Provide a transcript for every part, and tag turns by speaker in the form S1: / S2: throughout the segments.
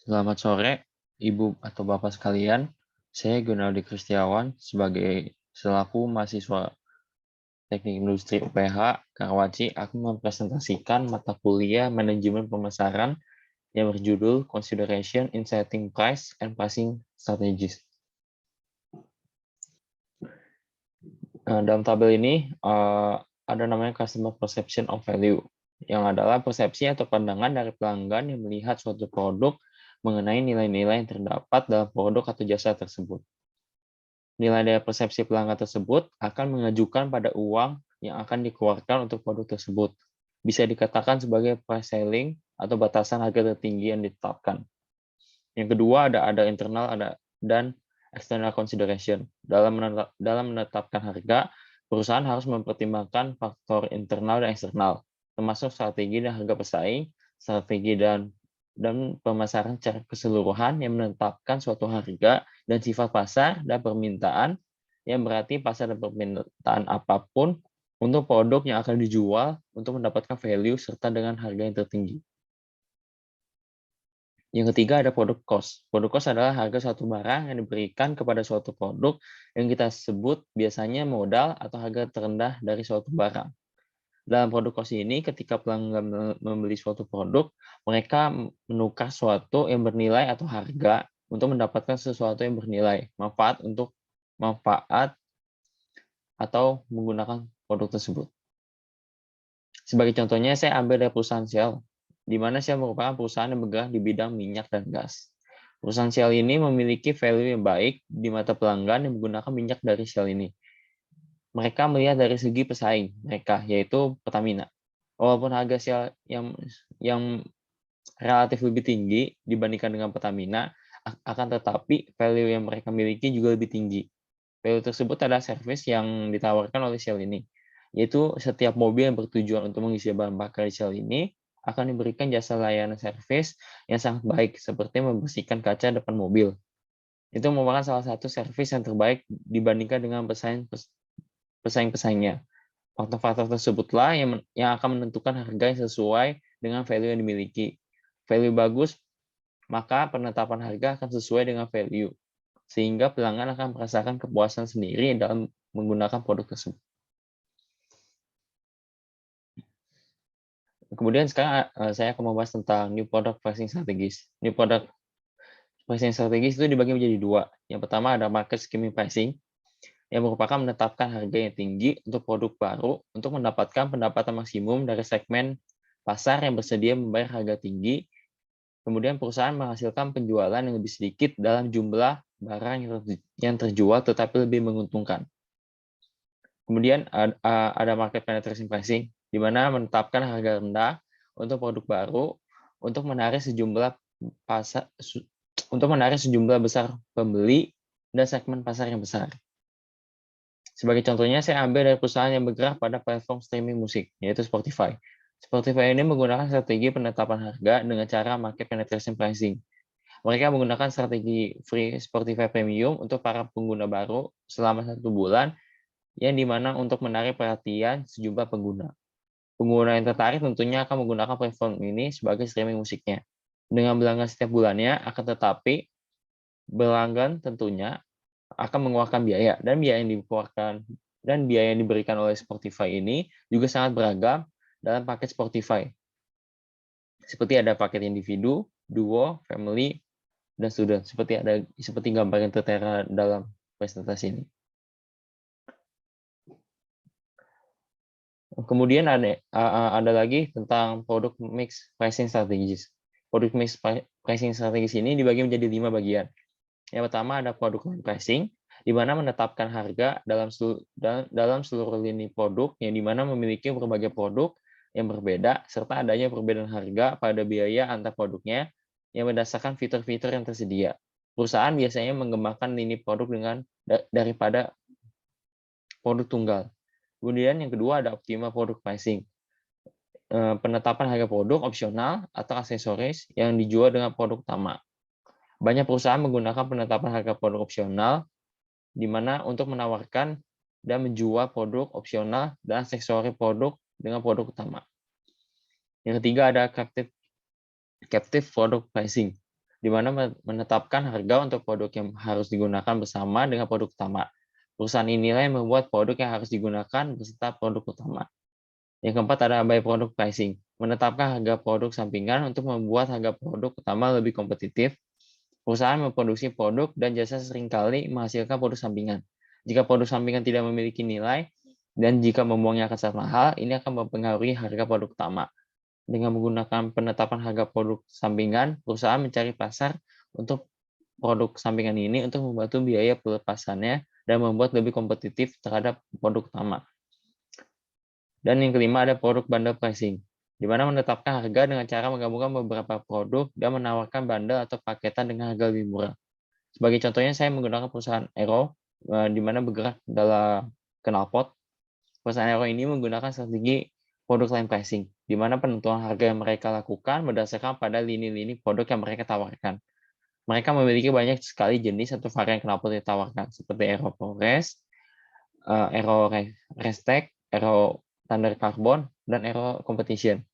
S1: Selamat sore, Ibu atau Bapak sekalian. Saya Gunardi Kristiawan selaku mahasiswa Teknik Industri UPH Karawaci akan mempresentasikan mata kuliah Manajemen Pemasaran yang berjudul Consideration in Setting Price and Pricing Strategies. Dalam tabel ini ada namanya Customer Perception of Value, yang adalah persepsi atau pandangan dari pelanggan yang melihat suatu produk mengenai nilai-nilai yang terdapat dalam produk atau jasa tersebut. Nilai dari persepsi pelanggan tersebut akan mengajukan pada uang yang akan dikeluarkan untuk produk tersebut. Bisa dikatakan sebagai price ceiling atau batasan harga tertinggi yang ditetapkan. Yang kedua ada internal dan external consideration. Dalam menetapkan harga, perusahaan harus mempertimbangkan faktor internal dan eksternal, termasuk strategi dan harga pesaing, strategi dan pemasaran secara keseluruhan yang menetapkan suatu harga dan sifat pasar dan permintaan, yang berarti pasar dan permintaan apapun untuk produk yang akan dijual untuk mendapatkan value serta dengan harga yang tertinggi. Yang ketiga ada produk cost. Produk cost adalah harga suatu barang yang diberikan kepada suatu produk yang kita sebut biasanya modal atau harga terendah dari suatu barang. Dalam produk cost ini, ketika pelanggan membeli suatu produk, mereka menukar sesuatu yang bernilai atau harga untuk mendapatkan sesuatu yang bernilai, manfaat atau menggunakan produk tersebut. Sebagai contohnya, saya ambil dari perusahaan Shell, di mana Shell merupakan perusahaan yang bergerak di bidang minyak dan gas. Perusahaan Shell ini memiliki value yang baik di mata pelanggan yang menggunakan minyak dari Shell ini. Mereka melihat dari segi pesaing mereka, yaitu Pertamina. Walaupun harga Shell yang relatif lebih tinggi dibandingkan dengan Pertamina, akan tetapi value yang mereka miliki juga lebih tinggi. Value tersebut adalah service yang ditawarkan oleh Shell ini, yaitu setiap mobil yang bertujuan untuk mengisi bahan bakar di Shell ini akan diberikan jasa layanan servis yang sangat baik, seperti membersihkan kaca depan mobil. Itu merupakan salah satu servis yang terbaik dibandingkan dengan pesaing-pesaingnya. Faktor-faktor tersebutlah yang akan menentukan harga yang sesuai dengan value yang dimiliki. Value bagus, maka penetapan harga akan sesuai dengan value, sehingga pelanggan akan merasakan kepuasan sendiri dalam menggunakan produk tersebut. Kemudian sekarang saya akan membahas tentang New Product Pricing Strategies. New Product Pricing Strategies itu dibagi menjadi dua. Yang pertama ada Market Skimming Pricing, yang merupakan menetapkan harga yang tinggi untuk produk baru untuk mendapatkan pendapatan maksimum dari segmen pasar yang bersedia membayar harga tinggi. Kemudian perusahaan menghasilkan penjualan yang lebih sedikit dalam jumlah barang yang terjual tetapi lebih menguntungkan. Kemudian ada market penetration pricing, di mana menetapkan harga rendah untuk produk baru untuk menarik sejumlah besar pembeli dan segmen pasar yang besar. Sebagai contohnya, saya ambil dari perusahaan yang bergerak pada platform streaming musik, yaitu Spotify. Spotify ini menggunakan strategi penetapan harga dengan cara market penetration pricing. Mereka menggunakan strategi free Spotify Premium untuk para pengguna baru selama 1 bulan, yang dimana untuk menarik perhatian sejumlah pengguna. Pengguna yang tertarik tentunya akan menggunakan platform ini sebagai streaming musiknya. Dengan berlangganan setiap bulannya, akan tetapi pelanggan tentunya akan mengeluarkan biaya, dan biaya yang diberikan oleh Spotify ini juga sangat beragam dalam paket Spotify. Seperti ada paket individu, duo, family, dan student. Seperti gambar yang tertera dalam presentasi ini. Kemudian ada lagi tentang product mix pricing strategies. Product mix pricing strategies ini dibagi menjadi 5 bagian. Yang pertama ada product line pricing, di mana menetapkan harga dalam seluruh lini produk, yang di mana memiliki berbagai produk yang berbeda, serta adanya perbedaan harga pada biaya antar produknya yang berdasarkan fitur-fitur yang tersedia. Perusahaan biasanya mengembangkan lini produk daripada produk tunggal. Kemudian yang kedua ada optimal product pricing. Penetapan harga produk opsional atau aksesoris yang dijual dengan produk utama. Banyak perusahaan menggunakan penetapan harga produk opsional, di mana untuk menawarkan dan menjual produk opsional dan aksesori produk dengan produk utama. Yang ketiga ada captive product pricing. di mana menetapkan harga untuk produk yang harus digunakan bersama dengan produk utama. Perusahaan inilah yang membuat produk yang harus digunakan beserta produk utama. Yang keempat ada by product pricing, menetapkan harga produk sampingan untuk membuat harga produk utama lebih kompetitif. Perusahaan memproduksi produk dan jasa seringkali menghasilkan produk sampingan. Jika produk sampingan tidak memiliki nilai, dan jika membuangnya akan sangat mahal, ini akan mempengaruhi harga produk utama. Dengan menggunakan penetapan harga produk sampingan, perusahaan mencari pasar untuk produk sampingan ini untuk membantu biaya pelepasannya dan membuat lebih kompetitif terhadap produk utama. Dan yang kelima ada produk bundle pricing, di mana menetapkan harga dengan cara menggabungkan beberapa produk dan menawarkan bundle atau paketan dengan harga lebih murah. Sebagai contohnya, saya menggunakan perusahaan Aero, di mana bergerak dalam knalpot. Perusahaan Aero ini menggunakan strategi product line pricing, di mana penentuan harga yang mereka lakukan berdasarkan pada lini-lini produk yang mereka tawarkan. Mereka memiliki banyak sekali jenis atau varian knalpot yang ditawarkan, seperti Aero ProRes, Aero Restec, Aero Thunder Carbon, dan Aero Competition.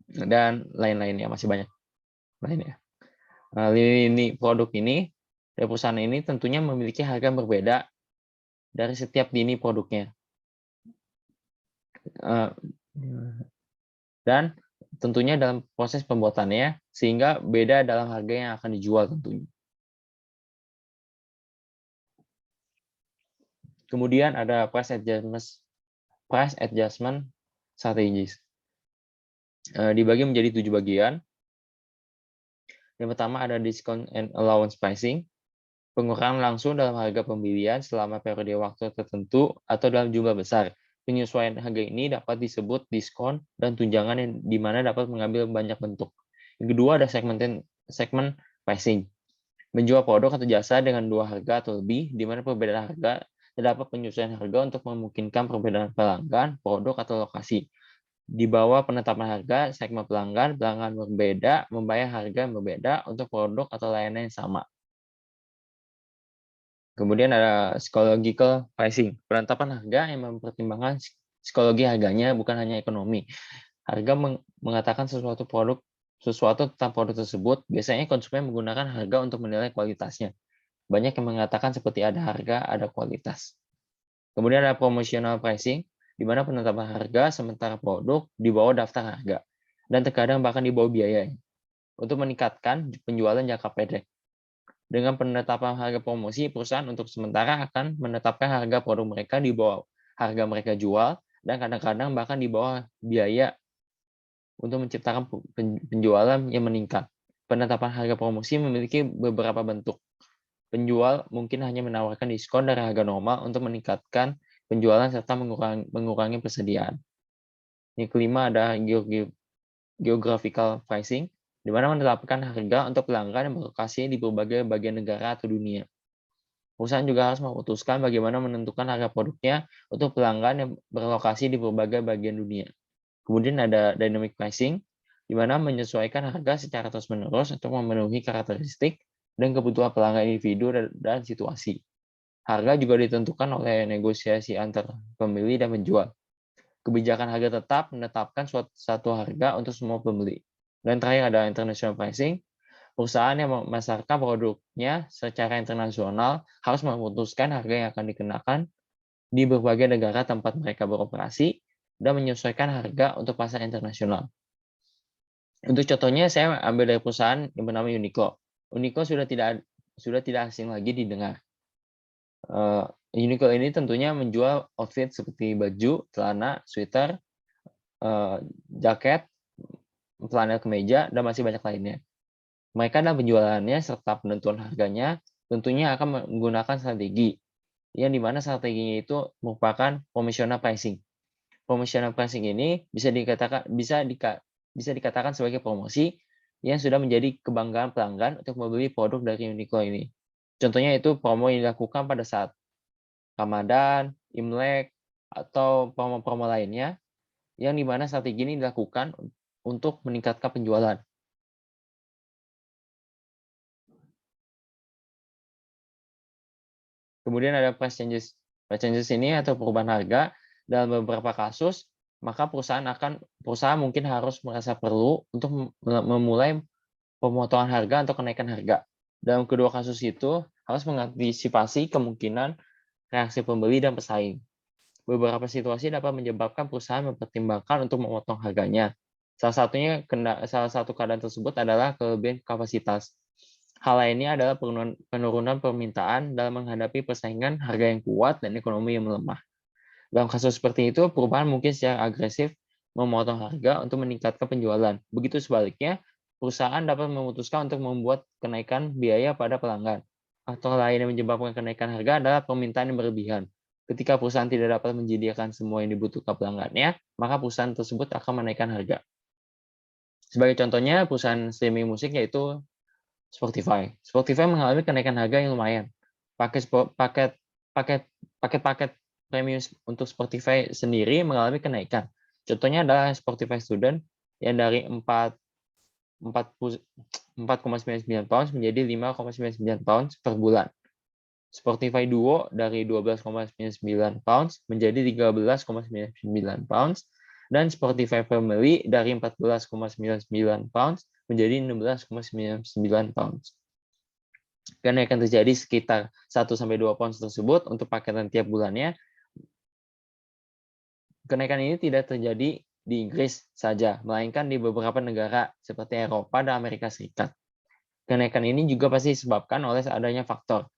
S1: Dan lain-lainnya, masih banyak lainnya. Lini produk ini, dari perusahaan ini tentunya memiliki harga yang berbeda dari setiap lini produknya. Dan tentunya dalam proses pembuatannya, sehingga beda dalam harga yang akan dijual tentunya. Kemudian ada price adjustment strategies. Dibagi menjadi 7 bagian. Yang pertama ada discount and allowance pricing, pengurangan langsung dalam harga pembelian selama periode waktu tertentu atau dalam jumlah besar. Penyesuaian harga ini dapat disebut diskon dan tunjangan yang di mana dapat mengambil banyak bentuk. Yang kedua ada segment pricing, menjual produk atau jasa dengan dua harga atau lebih, di mana perbedaan harga terdapat penyesuaian harga untuk memungkinkan perbedaan pelanggan, produk, atau lokasi. Di bawah penetapan harga, segmen pelanggan berbeda membayar harga yang berbeda untuk produk atau layanan yang sama. Kemudian ada psychological pricing, penetapan harga yang mempertimbangkan psikologi harganya, bukan hanya ekonomi. Harga mengatakan sesuatu tentang produk tersebut, biasanya konsumen menggunakan harga untuk menilai kualitasnya. Banyak yang mengatakan seperti ada harga, ada kualitas. Kemudian ada promotional pricing, di mana penetapan harga sementara produk di bawah daftar harga, dan terkadang bahkan di bawah biaya, untuk meningkatkan penjualan jangka pendek. Dengan penetapan harga promosi, perusahaan untuk sementara akan menetapkan harga produk mereka di bawah harga mereka jual, dan kadang-kadang bahkan di bawah biaya untuk menciptakan penjualan yang meningkat. Penetapan harga promosi memiliki beberapa bentuk. Penjual mungkin hanya menawarkan diskon dari harga normal untuk meningkatkan penjualan serta mengurangi persediaan. Yang kelima ada geographical pricing, di mana menetapkan harga untuk pelanggan yang berlokasi di berbagai bagian negara atau dunia. Perusahaan juga harus memutuskan bagaimana menentukan harga produknya untuk pelanggan yang berlokasi di berbagai bagian dunia. Kemudian ada dynamic pricing, di mana menyesuaikan harga secara terus-menerus untuk memenuhi karakteristik dan kebutuhan pelanggan individu dan situasi. Harga juga ditentukan oleh negosiasi antar pembeli dan penjual. Kebijakan harga tetap menetapkan satu harga untuk semua pembeli. Dan terakhir ada international pricing, perusahaan yang memasarkan produknya secara internasional harus memutuskan harga yang akan dikenakan di berbagai negara tempat mereka beroperasi dan menyesuaikan harga untuk pasar internasional. Untuk contohnya, saya ambil dari perusahaan yang bernama Uniqlo. Uniqlo sudah tidak asing lagi didengar. Uniqlo ini tentunya menjual outfit seperti baju, celana, sweater, jaket, flanel kemeja, dan masih banyak lainnya. Mereka dalam penjualannya serta penentuan harganya tentunya akan menggunakan strategi, yang dimana strateginya itu merupakan promotional pricing. Promotional pricing ini bisa dikatakan sebagai promosi yang sudah menjadi kebanggaan pelanggan untuk membeli produk dari Uniqlo ini. Contohnya itu promo yang dilakukan pada saat Ramadan, Imlek, atau promo-promo lainnya, yang dimana strategi ini dilakukan untuk meningkatkan penjualan. Kemudian ada price changes. Price changes ini atau perubahan harga dalam beberapa kasus, maka perusahaan mungkin harus merasa perlu untuk memulai pemotongan harga atau kenaikan harga. Dalam kedua kasus itu, harus mengantisipasi kemungkinan reaksi pembeli dan pesaing. Beberapa situasi dapat menyebabkan perusahaan mempertimbangkan untuk memotong harganya. Salah satu keadaan tersebut adalah kelebihan kapasitas. Hal lainnya adalah penurunan permintaan dalam menghadapi persaingan harga yang kuat dan ekonomi yang melemah. Dalam kasus seperti itu, perusahaan mungkin secara agresif memotong harga untuk meningkatkan penjualan. Begitu sebaliknya, perusahaan dapat memutuskan untuk membuat kenaikan biaya pada pelanggan. Faktor lain yang menyebabkan kenaikan harga adalah permintaan yang berlebihan. Ketika perusahaan tidak dapat menyediakan semua yang dibutuhkan pelanggannya, maka perusahaan tersebut akan menaikkan harga. Sebagai contohnya, perusahaan streaming musik yaitu Spotify. Spotify mengalami kenaikan harga yang lumayan. Paket paket paket paket-paket premium untuk Spotify sendiri mengalami kenaikan. Contohnya adalah Spotify Student yang dari 4,99 pounds menjadi 5,99 pounds per bulan. Spotify Duo dari 12,99 pounds menjadi 13,99 pounds, dan Spotify Family dari 14,99 pounds menjadi 16,99 pounds. Kenaikan terjadi sekitar 1-2 pounds tersebut untuk paketan tiap bulannya. Kenaikan ini tidak terjadi di Inggris saja, melainkan di beberapa negara seperti Eropa dan Amerika Serikat. Kenaikan ini juga pasti disebabkan oleh adanya faktor.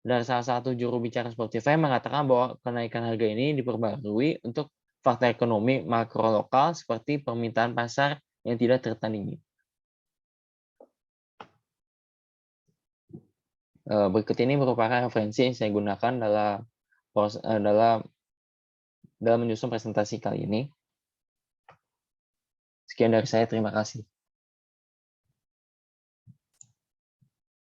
S1: Dan salah satu juru bicara Spotify mengatakan bahwa kenaikan harga ini diperbarui untuk faktor ekonomi makro lokal seperti permintaan pasar yang tidak tertandingi. Berikut ini merupakan referensi yang saya gunakan dalam menyusun presentasi kali ini. Sekian dari saya, terima kasih.